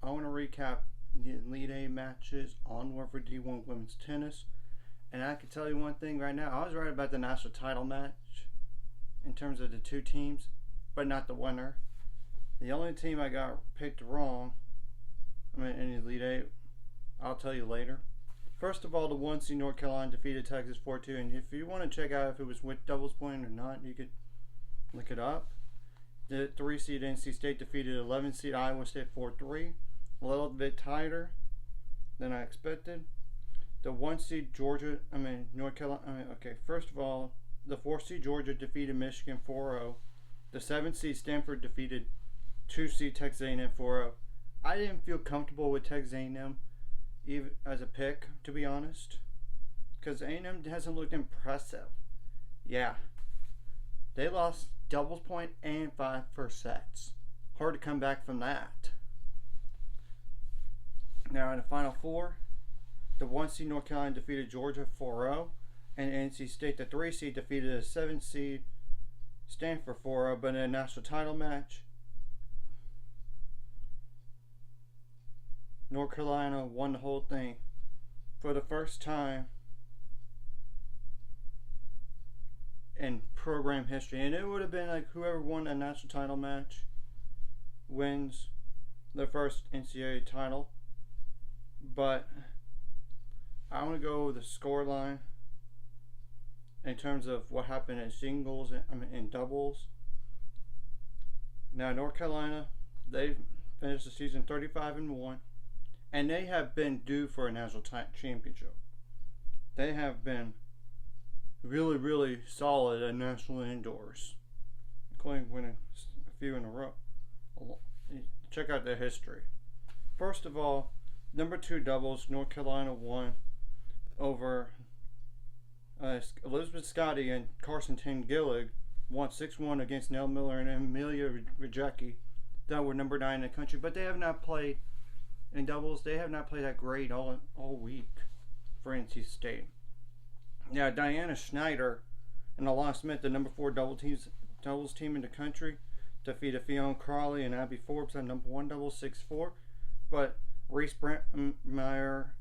I want to recap the Elite Eight matches onward for D1 women's tennis. And I can tell you one thing right now. I was right about the national title match in terms of the two teams, but not the winner. The only team I got picked wrong, in the Elite Eight, I'll tell you later. First of all, the 1 seed North Carolina defeated Texas 4-2. And if you want to check out if it was with doubles point or not, you could look it up. The 3 seed NC State defeated 11 seed Iowa State 4-3. A little bit tighter than I expected. The 1 seed North Carolina. First of all, the 4 seed Georgia defeated Michigan 4-0. The 7 seed Stanford defeated 2 seed Texas A&M 4-0. I didn't feel comfortable with Texas A&M even as a pick, to be honest, because A&M hasn't looked impressive. Yeah, they lost doubles point and 5 first sets. Hard to come back from that. Now in the Final Four, the 1 seed North Carolina defeated Georgia 4-0, and NC State, the 3 seed, defeated a 7 seed Stanford 4-0. But in a national title match, North Carolina won the whole thing for the first time in program history. And it would have been like whoever won a national title match wins the first NCAA title. But I want to go with the score line in terms of what happened in singles and doubles. Now North Carolina, they finished the season 35-1. And they have been due for a national championship. They have been really, really solid at national indoors, including winning a few in a row. Check out their history. First of all, number 2 doubles, North Carolina won over Elizabeth Scotty and Carson Gillig, won 6-1 against Nell Miller and Amelia Rajecki, that were number 9 in the country. But they have not played in doubles. They have not played that great all week for NC State. Now, Diana Schneider and Alana Smith, the number 4 doubles team in the country, defeated Fiona Crawley and Abby Forbes on number 1 doubles 6-4. But Reese Brentmeyer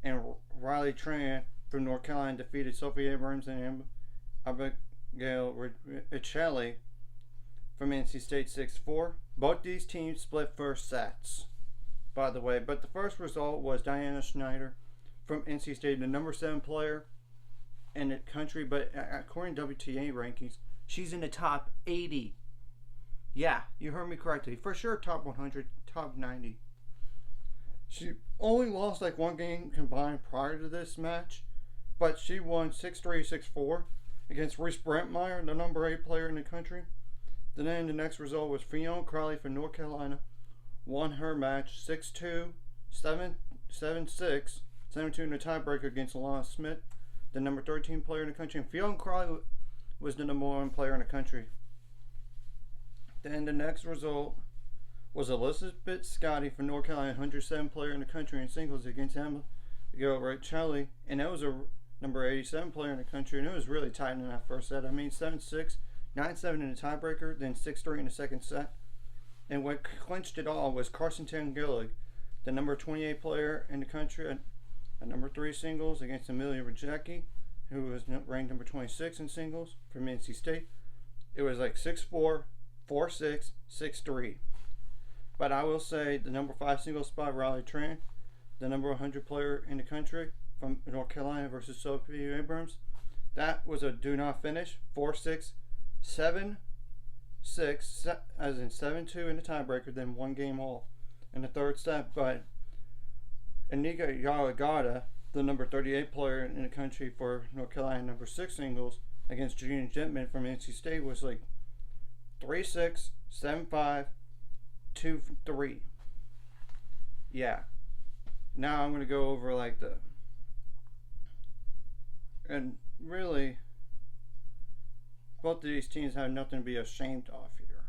and Riley Tran from North Carolina defeated Sophie Abrams and Abigail Riccelli from NC State 6-4. Both these teams split first sets, by the way. But the first result was Diana Schneider from NC State, the number 7 player in the country. But according to WTA rankings, she's in the top 80. Yeah, you heard me correctly. For sure, top 100, top 90. She only lost like 1 game combined prior to this match, but she won 6-3, 6-4 against Reese Brentmeyer, the number 8 player in the country. Then the next result was Fiona Crawley from North Carolina won her match 6-2, 7-6, 7-2 in a tiebreaker against Alana Smith, the number 13 player in the country. And Fiona Crawley was the number 1 player in the country. Then the next result was Elizabeth Scotty from North Carolina, 107 player in the country in singles against Abigail Riccelli, and that was a number 87 player in the country, and it was really tight in that first set. 7-6, 9-7 in the tiebreaker, then 6-3 in the second set. And what clinched it all was Carson Gillig, the number 28 player in the country, at number 3 singles against Amelia Rajecki, who was ranked number 26 in singles from NC State. It was like 6-4, 4-6, 6-3. But I will say the number 5 singles spot, Riley Tran, the number 100 player in the country from North Carolina versus Sophie Abrams, that was a do not finish. 4-6, 7-6, as in 7-2 in the tiebreaker, then 1 game off in the third set. But Anika Yalagada, the number 38 player in the country for North Carolina, number 6 singles against Junior Gentman from NC State, was like 3-6, 7-5, 2-3. Yeah. Now I'm going to go over like and really, both of these teams have nothing to be ashamed of here.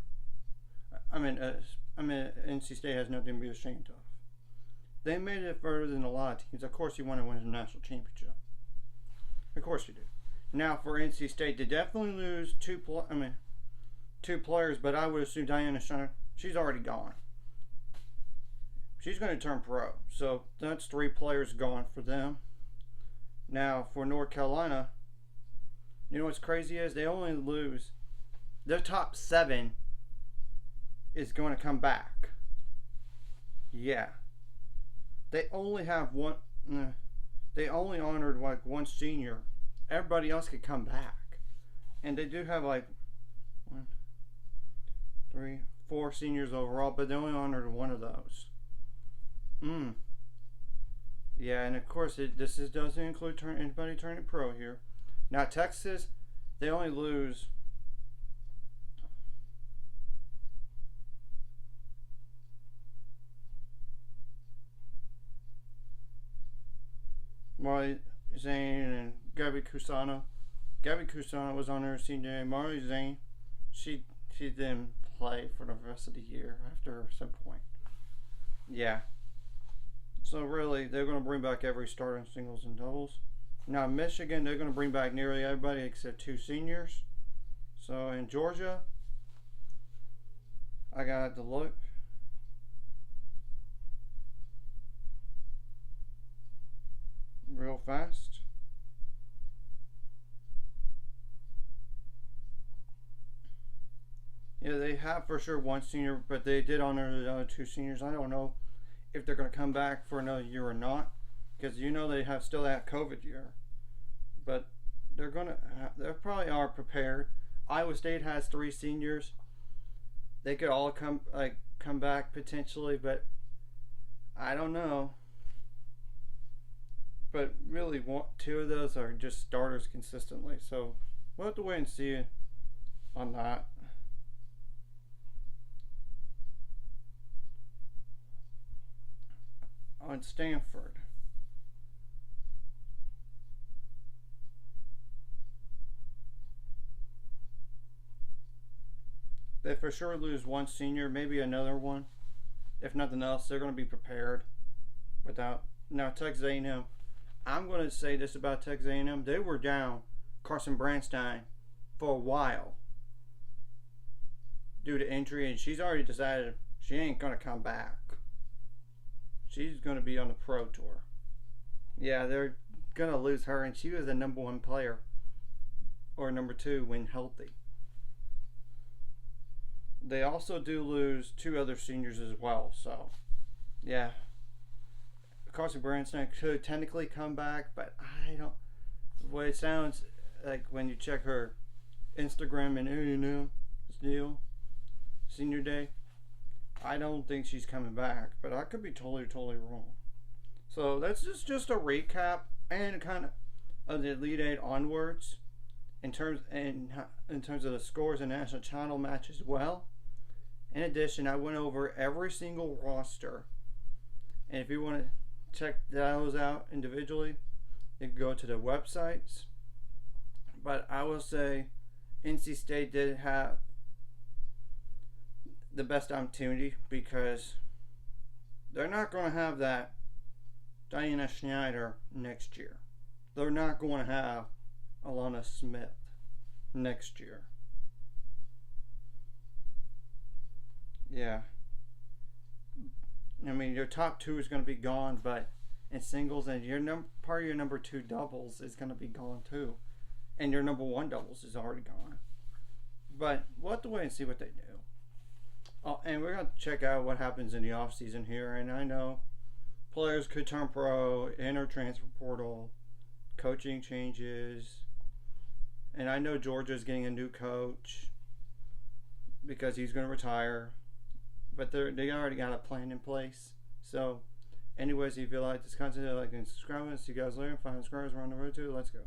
NC State has nothing to be ashamed of. They made it further than a lot of teams. Of course, you want to win a national championship. Of course you do. Now for NC State, they definitely lose two players, but I would assume Diana Schneider, she's already gone. she's going to turn pro. So that's 3 players gone for them. Now for North Carolina, you know what's crazy is they only lose their top 7 is going to come back. Yeah, they only have one. They only honored like 1 senior. Everybody else could come back, and they do have like 1, 3, 4 seniors overall, but they only honored 1 of those. Yeah, and of course this doesn't include anybody turning pro here. Now Texas, they only lose. Marley Zane and Gabby Kusana. Gabby Kusana was on her senior day. Marley Zane, she didn't play for the rest of the year after some point. Yeah. So really, they're going to bring back every starter in singles and doubles. Now Michigan, they're going to bring back nearly everybody except 2 seniors. So in Georgia, I got to look. Real fast. Yeah, they have for sure 1 senior, but they did honor the other 2 seniors. I don't know if they're going to come back for another year or not, because you know they have still that COVID year. But they probably are prepared. Iowa State has 3 seniors. They could all come back potentially, but I don't know. But really, 2 of those are just starters consistently. So we'll have to wait and see on that. On Stanford, they for sure lose 1 senior, maybe another one. If nothing else, they're going to be prepared. Now Texas A&M, I'm going to say this about Texas A&M. They were down Carson Branstein for a while due to injury, and she's already decided she ain't going to come back. She's going to be on the pro tour. Yeah, they're going to lose her, and she was the number 1 player, or number 2 when healthy. They also do lose 2 other seniors as well, so yeah. Carson Branstein could technically come back, but I don't. What it sounds like when you check her Instagram and A&M deal, senior day, I don't think she's coming back, but I could be totally wrong. So that's just a recap and kind of the Elite 8 onwards in terms of the scores and national title match as well. In addition, I went over every single roster, and if you want to check those out individually, you can go to the websites. But I will say NC State did have the best opportunity because they're not going to have that Diana Schneider next year. They're not going to have Alana Smith next year. Yeah. I mean, your top 2 is going to be gone, but in singles, and part of your number 2 doubles is going to be gone too. And your number 1 doubles is already gone. But we'll have to wait and see what they do. Oh, and we're going to check out what happens in the off season here. And I know players could turn pro, enter transfer portal, coaching changes. And I know Georgia's getting a new coach because he's going to retire. But they already got a plan in place. So, anyways, if you like this content, like and subscribe. See you guys later. 5 subscribers. We're on the road to. Let's go.